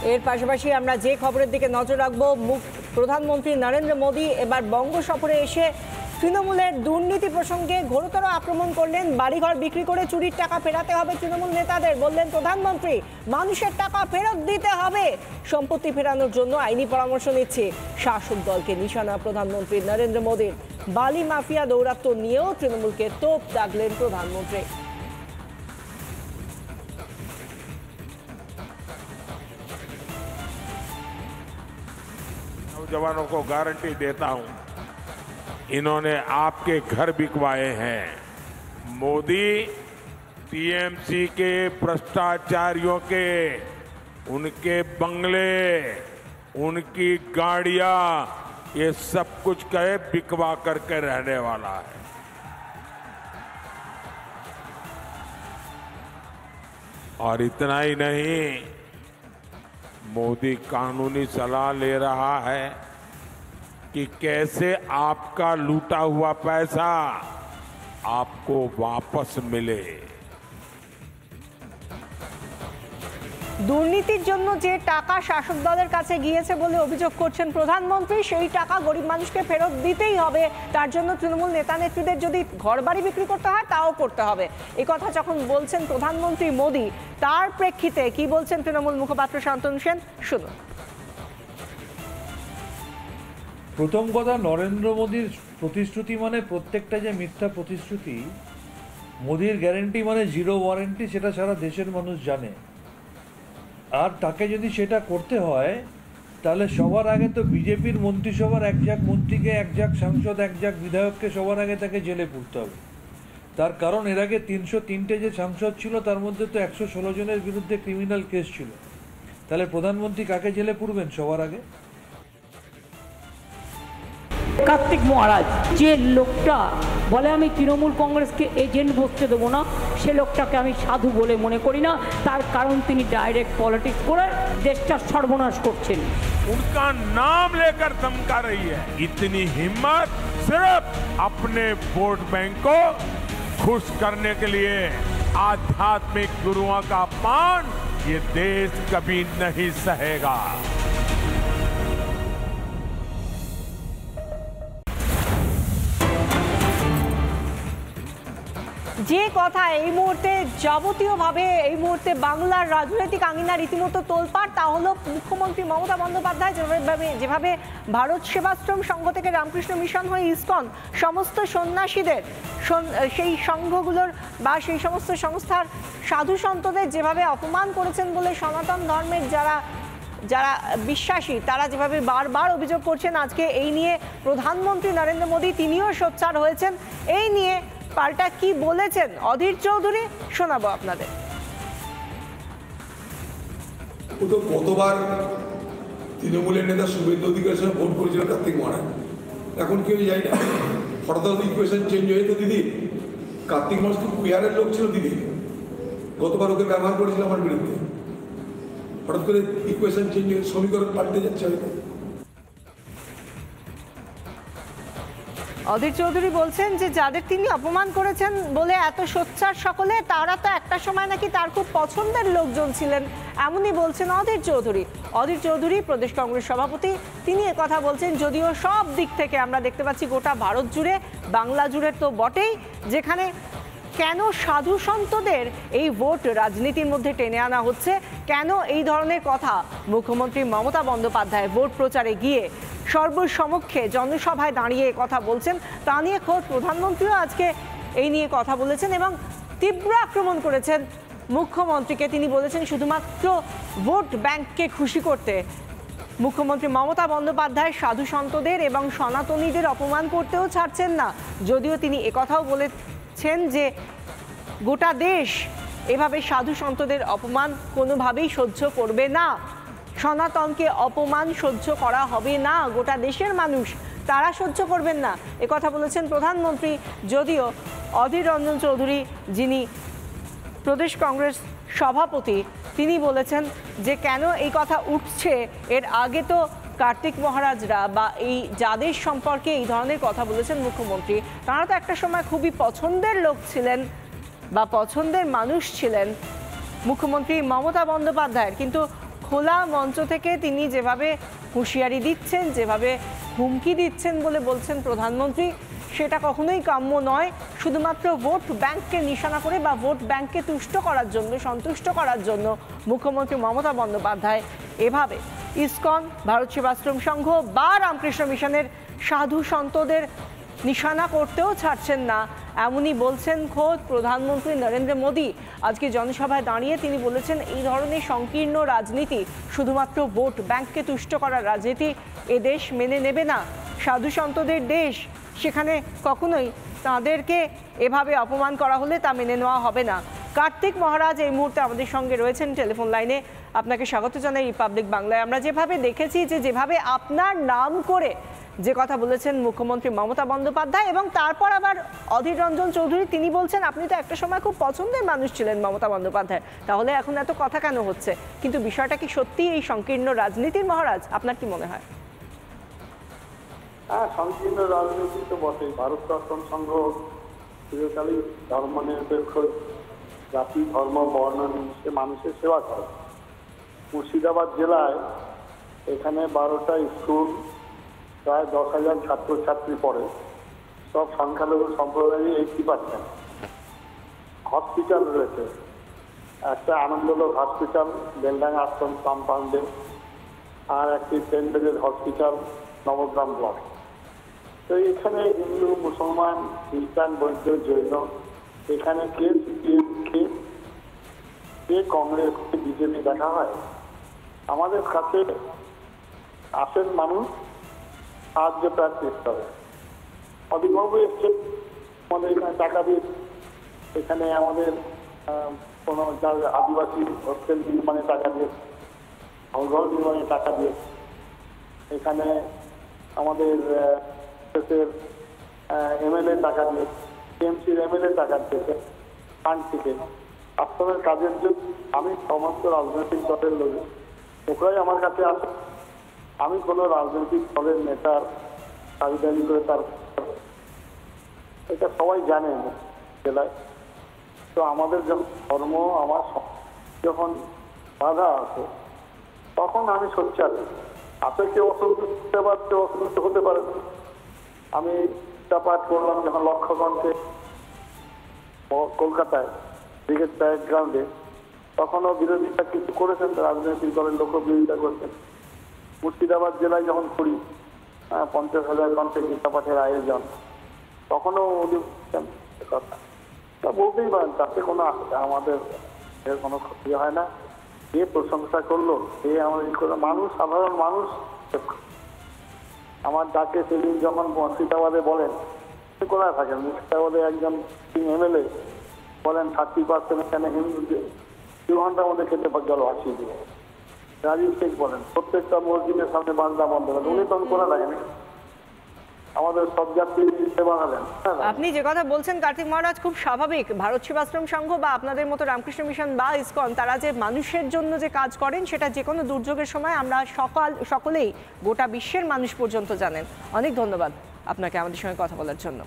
এর পাশাপাশি আমরা যে খবরের দিকে নজর রাখবো, প্রধানমন্ত্রী নরেন্দ্র মোদী এবার বঙ্গ সফরে এসে তৃণমূলের দুর্নীতি প্রসঙ্গে ঘোরতর আক্রমণ করলেন। বাড়িঘর বিক্রি করে চুরির টাকা ফেরাতে হবে তৃণমূল নেতাদের, বললেন প্রধানমন্ত্রী। মানুষের টাকা ফেরত দিতে হবে, সম্পত্তি ফেরানোর জন্য আইনি পরামর্শ নিচ্ছে শাসক দলকে নিশানা প্রধানমন্ত্রী নরেন্দ্র মোদীর। বালি মাফিয়া দৌরাত্ম্য নিয়েও তৃণমূলকে তোপ দাগলেন প্রধানমন্ত্রী। नौजवानों को गारंटी देता हूं, इन्होंने आपके घर बिकवाए हैं। मोदी टीएमसी के भ्रष्टाचारियों के उनके बंगले, उनकी गाड़ियां, ये सब कुछ कहे बिकवा करके रहने वाला है। और इतना ही नहीं, मोदी कानूनी सलाह ले रहा है कि कैसे आपका लूटा हुआ पैसा आपको वापस मिले। দুর্নীতির জন্য যে টাকা শাসক দলের কাছে গিয়েছে বলে অভিযোগ করছেন প্রধানমন্ত্রী, সেই টাকা গরিব মানুষকে ফেরত দিতেই হবে। তার জন্য তৃণমূল নেতা নেত্রীদের যদি ঘরবাড়ি বিক্রি করতে হয় তাও করতে হবে। এই কথা যখন বলছেন প্রধানমন্ত্রী মোদী, তার প্রেক্ষিতে কি বলছেন তৃণমূল মুখপাত্র শান্তনু সেন, শুনুন। প্রথম কথা, নরেন্দ্র মোদীর প্রতিশ্রুতি মানে প্রত্যেকটা যে মিথ্যা প্রতিশ্রুতি, মোদীর গ্যারেন্টি মানে জিরো ওয়ারেন্টি, সেটা সারা দেশের মানুষ জানে। আর তাকে যদি সেটা করতে হয় তাহলে সবার আগে তো বিজেপির মন্ত্রিসভার এক ঝাঁক মন্ত্রীকে, এক ঝাঁক সাংসদ, এক ঝাঁক বিধায়ককে সবার আগে তাকে জেলে পুরতে হবে। তার কারণ এর আগে 303টে যে সাংসদ ছিল তার মধ্যে তো 116 জনের বিরুদ্ধে ক্রিমিনাল কেস ছিল। তাহলে প্রধানমন্ত্রী কাকে জেলে পুরবেন সবার আগে? কার্তিক মহারাজ যে লোকটা বলে আমি তৃণমূল কংগ্রেসকে এজেন্ট বসতে দেবো না, সে লোকটাকে আমি সাধু বলে মনে করি না। তার কারণ তিনি ডাইরেক্ট পলিটিক্স করে দেশটা সর্বনাশ করছেন। उनका नाम लेकर धमका रही है। इतनी हिम्मत सिर्फ अपने वोट बैंक को खुश करने के लिए आध्यात्मिक गुरुओं का अपमान ये देश कभी नहीं सहेगा। যে কথা এই মুহূর্তে যাবতীয়ভাবে এই মুহূর্তে বাংলার রাজনৈতিক আঙিনা রীতিমতো তোলপাড়, তা হলো মুখ্যমন্ত্রী মমতা বন্দ্যোপাধ্যায় যেভাবে ভারত সেবাশ্রম সংঘ থেকে রামকৃষ্ণ মিশন হয়ে ইসকন, সমস্ত সন্ন্যাসীদের, সেই সংঘগুলোর বা সেই সমস্ত সংস্থার সাধু সন্তদের যেভাবে অপমান করেছেন বলে সনাতন ধর্মের যারা বিশ্বাসী তারা যেভাবে বারবার অভিযোগ করছেন, আজকে এই নিয়ে প্রধানমন্ত্রী নরেন্দ্র মোদী তিনিও সোচ্চার হয়েছেন। এই নিয়ে পাল্টা কি বলেছেন অধীর চৌধুরী, শোনাবো আপনাদের। গতবার তৃণমূলের নেতা শুভেন্দু অধিকারীর সঙ্গে ভোট করেছিল কার্তিক মহারাজ, এখন কেউ যায় না। হঠাৎ ইকুয়েশন চেঞ্জ হয়ে তো দিদি, কার্তিক মাস তো কুইয়ারের লোক ছিল দিদি, গতবার ওকে ব্যবহার করেছিল আমার বিরুদ্ধে। হঠাৎ করে ইকুয়েশন চেঞ্জ হয়ে সমীকরণ পাল্টে যাচ্ছে হয়তো। অধীর চৌধুরী বলছেন যে যাদের তিনি অপমান করেছেন বলে এত সোচ্চার সকলে, তারা তো একটা সময় নাকি তার খুব পছন্দের লোকজন ছিলেন, এমনই বলছেন অধীর চৌধুরী। অধীর চৌধুরী প্রদেশ কংগ্রেস সভাপতি, তিনি কথা বলছেন। যদিও সব দিক থেকে আমরা দেখতে পাচ্ছি গোটা ভারত জুড়ে, বাংলা জুড়ে তো বটেই, যেখানে কেন সাধু সন্তদের এই ভোট রাজনীতির মধ্যে টেনে আনা হচ্ছে, কেন এই ধরনের কথা মুখ্যমন্ত্রী মমতা বন্দ্যোপাধ্যায় ভোট প্রচারে গিয়ে সর্বসমক্ষে জনসভায় দাঁড়িয়ে কথা বলছেন, তা নিয়ে খোদ প্রধানমন্ত্রীও আজকে এই নিয়ে কথা বলেছেন এবং তীব্র আক্রমণ করেছেন মুখ্যমন্ত্রীকে। তিনি বলেছেন শুধুমাত্র ভোট ব্যাংককে খুশি করতে মুখ্যমন্ত্রী মমতা বন্দ্যোপাধ্যায় সাধু সন্তদের এবং সনাতনীদের অপমান করতেও ছাড়ছেন না। যদিও তিনি একথাও বলেছেন যে গোটা দেশ এভাবে সাধু সন্তদের অপমান কোনোভাবেই সহ্য করবে না, সনাতনকে অপমান সহ্য করা হবে না, গোটা দেশের মানুষ তারা সহ্য করবেন না, একথা বলেছেন প্রধানমন্ত্রী। যদিও অধীর রঞ্জন চৌধুরী, যিনি প্রদেশ কংগ্রেস সভাপতি, তিনি বলেছেন যে কেন এই কথা উঠছে, এর আগে তো কার্তিক মহারাজরা বা এই যাদের সম্পর্কে এই ধরনের কথা বলেছেন মুখ্যমন্ত্রী, তারা তো একটা সময় খুবই পছন্দের লোক ছিলেন বা পছন্দের মানুষ ছিলেন মুখ্যমন্ত্রী মমতা বন্দ্যোপাধ্যায়ের। কিন্তু খোলা মঞ্চ থেকে তিনি যেভাবে হুঁশিয়ারি দিচ্ছেন, যেভাবে হুমকি দিচ্ছেন বলে বলছেন প্রধানমন্ত্রী, সেটা কখনোই কাম্য নয়। শুধুমাত্র ভোট ব্যাংককে নিশানা করে বা ভোট ব্যাংককে তুষ্ট করার জন্য, সন্তুষ্ট করার জন্য মুখ্যমন্ত্রী মমতা বন্দ্যোপাধ্যায় এভাবে ইসকন, ভারত সেবাশ্রম সংঘ বা রামকৃষ্ণ মিশনের সাধু সন্তদের নিশানা করতেও ছাড়ছেন না। এমনই বলছেন খোদ প্রধানমন্ত্রী নরেন্দ্র মোদী। আজকে জনসভায় দাঁড়িয়ে তিনি বলেছেন, এই ধরনের সংকীর্ণ রাজনীতি, শুধুমাত্র ভোট ব্যাংককে তুষ্ট করার রাজনীতি এ দেশ মেনে নেবে না। সাধু সন্তদের দেশ, সেখানে কখনোই তাদেরকে এভাবে অপমান করা হলে তা মেনে নেওয়া হবে না। কার্তিক মহারাজ এই মুহূর্তে আমাদের সঙ্গে রয়েছেন টেলিফোন লাইনে। আপনাকে স্বাগত জানাই রিপাবলিক বাংলায়। আমরা যেভাবে দেখেছি যে যেভাবে আপনার নাম করে যে কথা বলেছেন মুখ্যমন্ত্রী মমতা বন্দ্যোপাধ্যায়, এবং তারপর আবার অধীর রঞ্জন চৌধুরী তিনি বলছেন আপনি তো একটা সময় খুব পছন্দের মানুষ ছিলেন মমতা বন্দ্যোপাধ্যায়, তাহলে এখন এত কথা কেন হচ্ছে? কিন্তু বিষয়টা কি সত্যি এই সংকীর্ণ রাজনীতির মহারাজ? আপনার কি মনে হয়? হ্যাঁ, সংকীর্ণ রাজনীতি তো বটেই। ভারত সেবাশ্রম সংঘ চিরকালই ধর্মনিরপেক্ষ, জাতি ধর্ম বর্ণ নির্বিশেষে মানুষের সেবা করে। মুর্শিদাবাদ জেলায় এখানে 12টা স্কুল, প্রায় 10,000 ছাত্রছাত্রী পড়ে, সব সংখ্যালঘু সম্প্রদায়ের 80%। হসপিটাল রয়েছে, একটা আনন্দলোক হসপিটাল বেলডাঙ্গা আশ্রম কম্পাউন্ডে, আর একটি 10 বেডের হসপিটাল নবগ্রাম ব্লক। তো এখানে হিন্দু, মুসলমান, খ্রিস্টান, বৌদ্ধ, জৈন, এখানে কে সিপিএম, কে কংগ্রেস, কে বিজেপি দেখা হয়। আমাদের কাছে আসেন মানুষ সাহায্য প্রার্থী করে। অধিকবাবু এসছে আমাদের এখানে টাকা দিয়ে, এখানে আমাদের কোনো আদিবাসী হোস্টেল নির্মাণে টাকা দিয়েছে, ঘর নির্মাণে টাকা দিয়েছে, এখানে আমাদের এমএলএ টাকা দিয়েছে, টিএমসির এমএলএ টাকা দিয়েছে ফান্ড থেকে। আপনাদের কাজের জন্য আমি সমস্ত রাজনৈতিক দলের লোক, ওরাই আমার কাছে আসে। আমি কোনো রাজনৈতিক দলের নেতার দাবিদারি করে তার, এটা সবাই জানে জেলায়। তো আমাদের যখন ধর্ম, আমার যখন বাধা আছে, তখন আমি সোচ্চার। আপনি কেউ অসন্তুষ্ট হতে পারে, কেউ অসন্তুষ্ট হতে পারে। আমি পাঠ করলাম যখন লক্ষ্যগঞ্জে কলকাতায় ব্রিগেড প্যারেড গ্রাউন্ডে, তখনও বিরোধিতা কিছু করেছেন, রাজনৈতিক দলের লোক বিরোধিতা করেছেন। মুর্শিদাবাদ জেলায় যখন করি 50,000 কণ্ঠে গীতা পাঠের আয়োজন, তখনও কথা তা বলতেই পারেন, তাতে কোনো আমাদের কোনো ক্ষতি হয় না। কে প্রশংসা করলো, কে আমাদের করলো, মানুষ, সাধারণ মানুষ। আমার ডাকে সেদিন যখন মুর্শিদাবাদে বলেন, কোথায় থাকেন মুর্শিদাবাদে একজন এমএলএ বলেন 30% এখানে হিন্দুদের 2 ঘন্টার মধ্যে খেতে গেল আসিয়ে দিয়ে। রাজীব শেখ বলেন প্রত্যেকটা মসজিদের সামনে বাংলা বন্ধ করেন, উনি তখন কোথা লাগেন আমাদের সব যাত্রী সেবা হলেন। আপনি যে কথা বলছেন কার্তিক মহারাজ, খুব স্বাভাবিক। ভারত সেবাশ্রম সংঘ বা আপনাদের মতো রামকৃষ্ণ মিশন বা ইসকন, তারা যে মানুষের জন্য যে কাজ করেন, সেটা যে কোনো দুর্যোগের সময় আমরা সকলেই, গোটা বিশ্বের মানুষ পর্যন্ত জানেন। অনেক ধন্যবাদ আপনাকে আমাদের সঙ্গে কথা বলার জন্য।